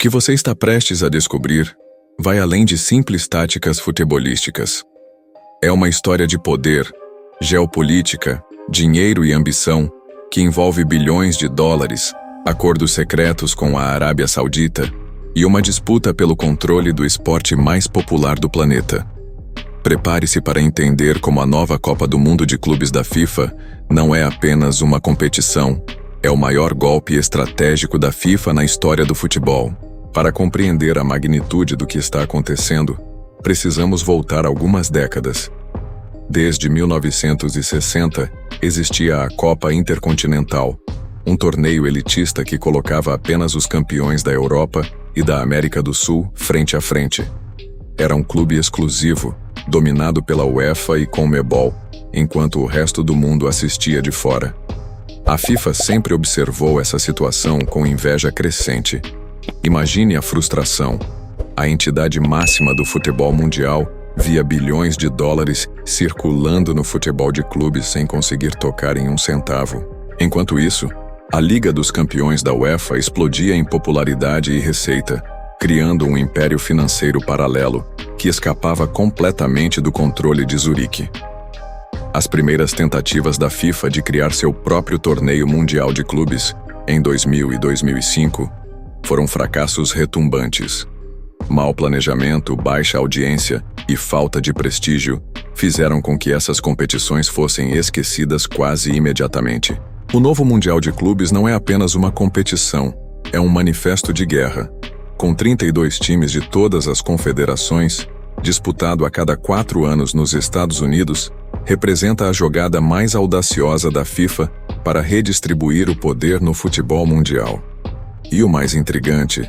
que você está prestes a descobrir vai além de simples táticas futebolísticas. É uma história de poder, geopolítica, dinheiro e ambição que envolve bilhões de dólares, acordos secretos com a Arábia Saudita e uma disputa pelo controle do esporte mais popular do planeta. Prepare-se para entender como a nova Copa do Mundo de Clubes da FIFA não é apenas uma competição, é o maior golpe estratégico da FIFA na história do futebol. Para compreender a magnitude do que está acontecendo, precisamos voltar algumas décadas. Desde 1960, existia a Copa Intercontinental, um torneio elitista que colocava apenas os campeões da Europa e da América do Sul frente a frente. Era um clube exclusivo, dominado pela UEFA e Conmebol, enquanto o resto do mundo assistia de fora. A FIFA sempre observou essa situação com inveja crescente. Imagine a frustração. A entidade máxima do futebol mundial via bilhões de dólares circulando no futebol de clubes sem conseguir tocar em um centavo. Enquanto isso, a Liga dos Campeões da UEFA explodia em popularidade e receita, criando um império financeiro paralelo que escapava completamente do controle de Zurique. As primeiras tentativas da FIFA de criar seu próprio torneio mundial de clubes, em 2000 e 2005, foram fracassos retumbantes. Mau planejamento, baixa audiência e falta de prestígio fizeram com que essas competições fossem esquecidas quase imediatamente. O novo Mundial de Clubes não é apenas uma competição, é um manifesto de guerra. Com 32 times de todas as confederações, disputado a cada 4 anos nos Estados Unidos, representa a jogada mais audaciosa da FIFA para redistribuir o poder no futebol mundial. E o mais intrigante,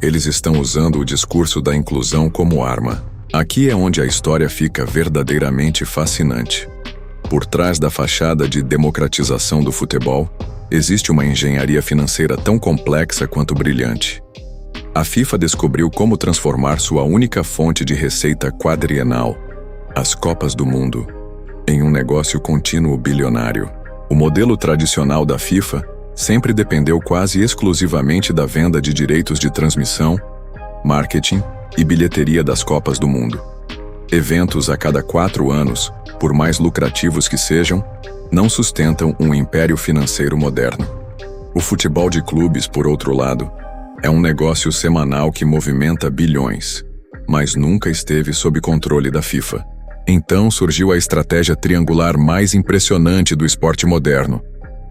eles estão usando o discurso da inclusão como arma. Aqui é onde a história fica verdadeiramente fascinante. Por trás da fachada de democratização do futebol, existe uma engenharia financeira tão complexa quanto brilhante. A FIFA descobriu como transformar sua única fonte de receita quadrienal, as Copas do Mundo, em um negócio contínuo bilionário. O modelo tradicional da FIFA sempre dependeu quase exclusivamente da venda de direitos de transmissão, marketing e bilheteria das Copas do Mundo. Eventos a cada 4 anos, por mais lucrativos que sejam, não sustentam um império financeiro moderno. O futebol de clubes, por outro lado, é um negócio semanal que movimenta bilhões, mas nunca esteve sob controle da FIFA. Então surgiu a estratégia triangular mais impressionante do esporte moderno.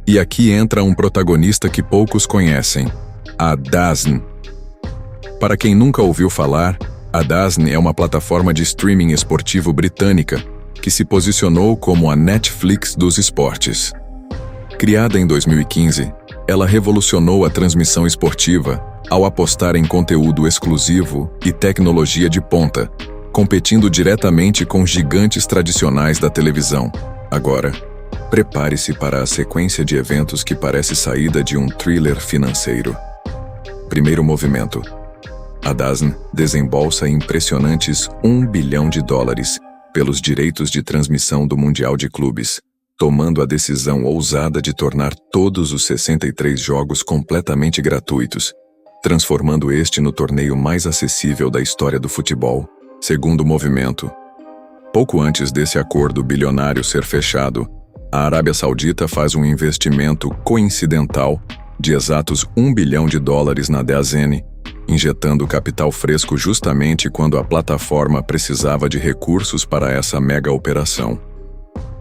E aqui entra um protagonista que poucos conhecem, a DAZN. Para quem nunca ouviu falar, a DAZN é uma plataforma de streaming esportivo britânica que se posicionou como a Netflix dos esportes. Criada em 2015, ela revolucionou a transmissão esportiva ao apostar em conteúdo exclusivo e tecnologia de ponta, competindo diretamente com gigantes tradicionais da televisão. Agora, prepare-se para a sequência de eventos que parece saída de um thriller financeiro. Primeiro movimento. A DAZN desembolsa impressionantes $1 bilhão pelos direitos de transmissão do Mundial de Clubes, tomando a decisão ousada de tornar todos os 63 jogos completamente gratuitos, transformando este no torneio mais acessível da história do futebol. Segundo movimento. Pouco antes desse acordo bilionário ser fechado, a Arábia Saudita faz um investimento coincidental de exatos $1 bilhão na DAZN, injetando capital fresco justamente quando a plataforma precisava de recursos para essa mega operação.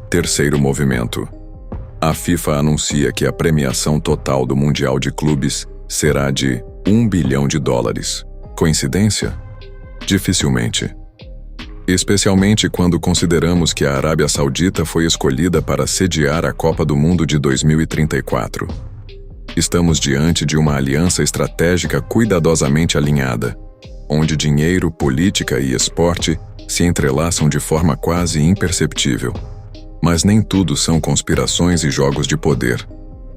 Terceiro movimento. A FIFA anuncia que a premiação total do Mundial de Clubes será de $1 bilhão. Coincidência? Dificilmente. Especialmente quando consideramos que a Arábia Saudita foi escolhida para sediar a Copa do Mundo de 2034. Estamos diante de uma aliança estratégica cuidadosamente alinhada, onde dinheiro, política e esporte se entrelaçam de forma quase imperceptível. Mas nem tudo são conspirações e jogos de poder.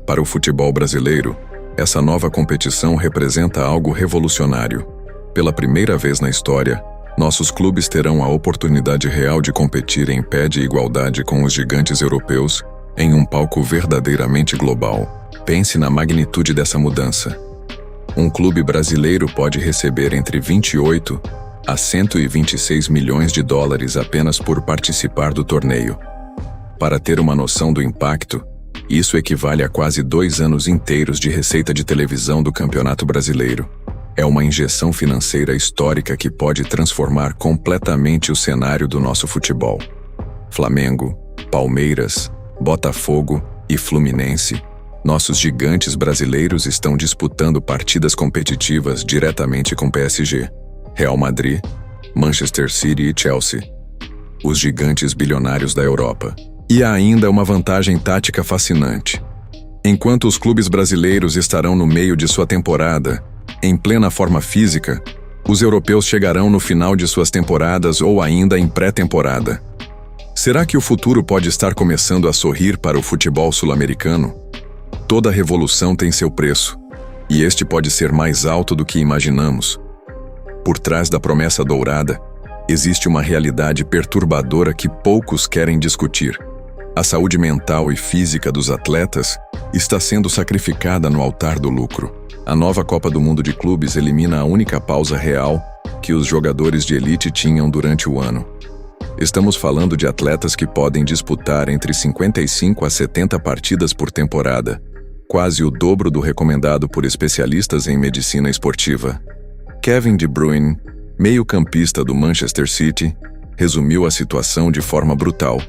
Para o futebol brasileiro, essa nova competição representa algo revolucionário. Pela primeira vez na história, nossos clubes terão a oportunidade real de competir em pé de igualdade com os gigantes europeus em um palco verdadeiramente global. Pense na magnitude dessa mudança. Um clube brasileiro pode receber entre 28 a 126 milhões de dólares apenas por participar do torneio. Para ter uma noção do impacto, isso equivale a quase 2 anos inteiros de receita de televisão do Campeonato Brasileiro. É uma injeção financeira histórica que pode transformar completamente o cenário do nosso futebol. Flamengo, Palmeiras, Botafogo e Fluminense, nossos gigantes brasileiros estão disputando partidas competitivas diretamente com PSG, Real Madrid, Manchester City e Chelsea, os gigantes bilionários da Europa. E há ainda uma vantagem tática fascinante. Enquanto os clubes brasileiros estarão no meio de sua temporada, em plena forma física, os europeus chegarão no final de suas temporadas ou ainda em pré-temporada. Será que o futuro pode estar começando a sorrir para o futebol sul-americano? Toda revolução tem seu preço, e este pode ser mais alto do que imaginamos. Por trás da promessa dourada, existe uma realidade perturbadora que poucos querem discutir. A saúde mental e física dos atletas está sendo sacrificada no altar do lucro. A nova Copa do Mundo de Clubes elimina a única pausa real que os jogadores de elite tinham durante o ano. Estamos falando de atletas que podem disputar entre 55 a 70 partidas por temporada, quase o dobro do recomendado por especialistas em medicina esportiva. Kevin De Bruyne, meio-campista do Manchester City, resumiu a situação de forma brutal.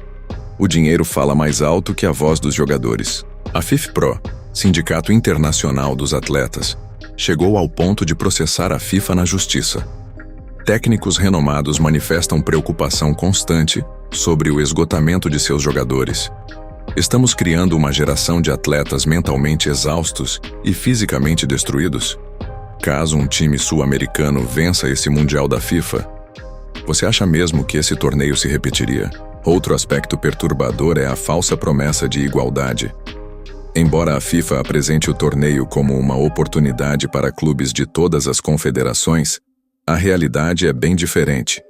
O dinheiro fala mais alto que a voz dos jogadores. A FIFPro, Sindicato Internacional dos Atletas, chegou ao ponto de processar a FIFA na justiça. Técnicos renomados manifestam preocupação constante sobre o esgotamento de seus jogadores. Estamos criando uma geração de atletas mentalmente exaustos e fisicamente destruídos. Caso um time sul-americano vença esse Mundial da FIFA, você acha mesmo que esse torneio se repetiria? Outro aspecto perturbador é a falsa promessa de igualdade. Embora a FIFA apresente o torneio como uma oportunidade para clubes de todas as confederações, a realidade é bem diferente.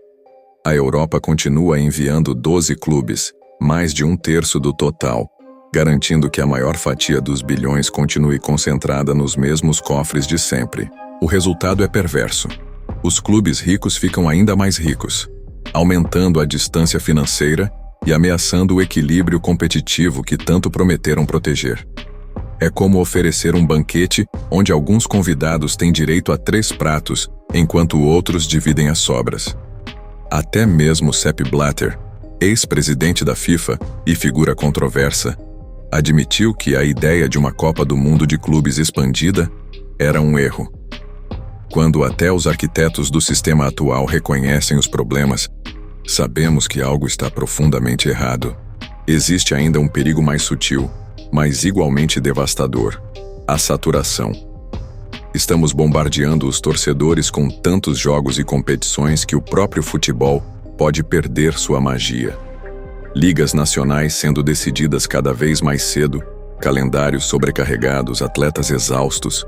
A Europa continua enviando 12 clubes, mais de 1/3 do total, garantindo que a maior fatia dos bilhões continue concentrada nos mesmos cofres de sempre. O resultado é perverso. Os clubes ricos ficam ainda mais ricos, aumentando a distância financeira e ameaçando o equilíbrio competitivo que tanto prometeram proteger. É como oferecer um banquete onde alguns convidados têm direito a 3 pratos, enquanto outros dividem as sobras. Até mesmo Sepp Blatter, ex-presidente da FIFA e figura controversa, admitiu que a ideia de uma Copa do Mundo de clubes expandida era um erro. Quando até os arquitetos do sistema atual reconhecem os problemas, sabemos que algo está profundamente errado. Existe ainda um perigo mais sutil, mas igualmente devastador: a saturação. Estamos bombardeando os torcedores com tantos jogos e competições que o próprio futebol pode perder sua magia. Ligas nacionais sendo decididas cada vez mais cedo, calendários sobrecarregados, atletas exaustos.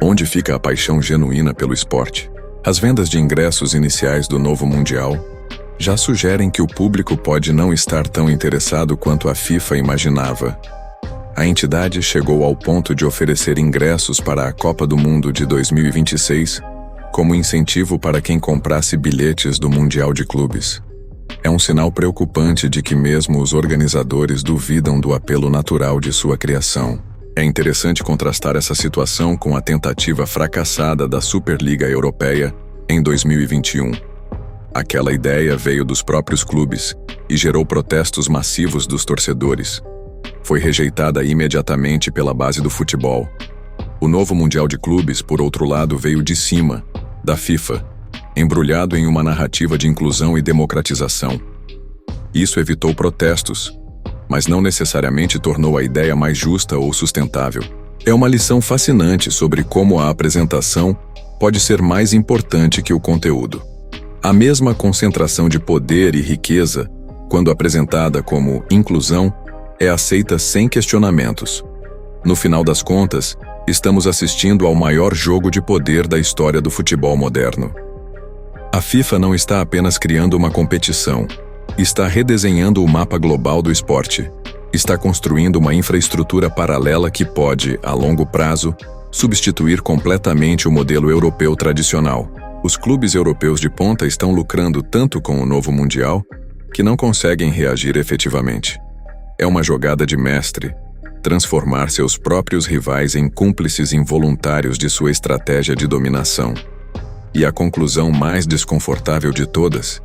Onde fica a paixão genuína pelo esporte? As vendas de ingressos iniciais do novo Mundial já sugerem que o público pode não estar tão interessado quanto a FIFA imaginava. A entidade chegou ao ponto de oferecer ingressos para a Copa do Mundo de 2026 como incentivo para quem comprasse bilhetes do Mundial de Clubes. É um sinal preocupante de que mesmo os organizadores duvidam do apelo natural de sua criação. É interessante contrastar essa situação com a tentativa fracassada da Superliga Europeia em 2021. Aquela ideia veio dos próprios clubes e gerou protestos massivos dos torcedores. Foi rejeitada imediatamente pela base do futebol. O novo Mundial de Clubes, por outro lado, veio de cima, da FIFA, embrulhado em uma narrativa de inclusão e democratização. Isso evitou protestos, mas não necessariamente tornou a ideia mais justa ou sustentável. É uma lição fascinante sobre como a apresentação pode ser mais importante que o conteúdo. A mesma concentração de poder e riqueza, quando apresentada como inclusão, é aceita sem questionamentos. No final das contas, estamos assistindo ao maior jogo de poder da história do futebol moderno. A FIFA não está apenas criando uma competição, está redesenhando o mapa global do esporte. está construindo uma infraestrutura paralela que pode, a longo prazo, substituir completamente o modelo europeu tradicional. Os clubes europeus de ponta estão lucrando tanto com o novo Mundial que não conseguem reagir efetivamente. É uma jogada de mestre transformar seus próprios rivais em cúmplices involuntários de sua estratégia de dominação. E a conclusão mais desconfortável de todas: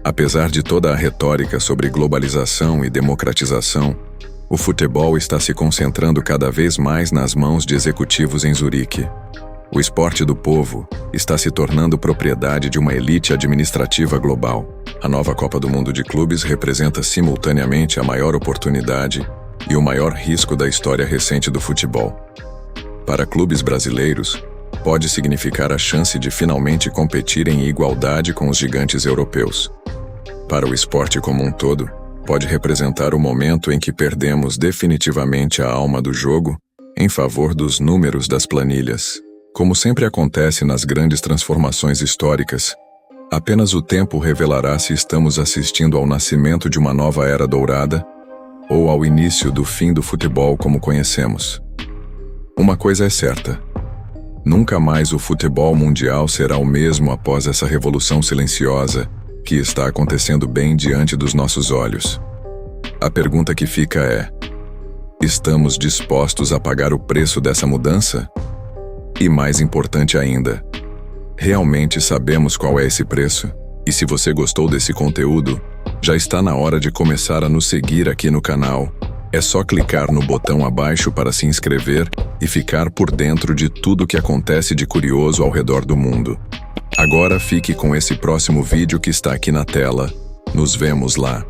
apesar de toda a retórica sobre globalização e democratização, o futebol está se concentrando cada vez mais nas mãos de executivos em Zurique. O esporte do povo está se tornando propriedade de uma elite administrativa global. A nova Copa do Mundo de Clubes representa simultaneamente a maior oportunidade e o maior risco da história recente do futebol. Para clubes brasileiros, pode significar a chance de finalmente competir em igualdade com os gigantes europeus. Para o esporte como um todo, pode representar o momento em que perdemos definitivamente a alma do jogo em favor dos números das planilhas. Como sempre acontece nas grandes transformações históricas, apenas o tempo revelará se estamos assistindo ao nascimento de uma nova era dourada ou ao início do fim do futebol como conhecemos. Uma coisa é certa: nunca mais o futebol mundial será o mesmo após essa revolução silenciosa que está acontecendo bem diante dos nossos olhos. A pergunta que fica é: estamos dispostos a pagar o preço dessa mudança? E mais importante ainda, realmente sabemos qual é esse preço? E se você gostou desse conteúdo, já está na hora de começar a nos seguir aqui no canal. É só clicar no botão abaixo para se inscrever e ficar por dentro de tudo que acontece de curioso ao redor do mundo. Agora fique com esse próximo vídeo que está aqui na tela. Nos vemos lá.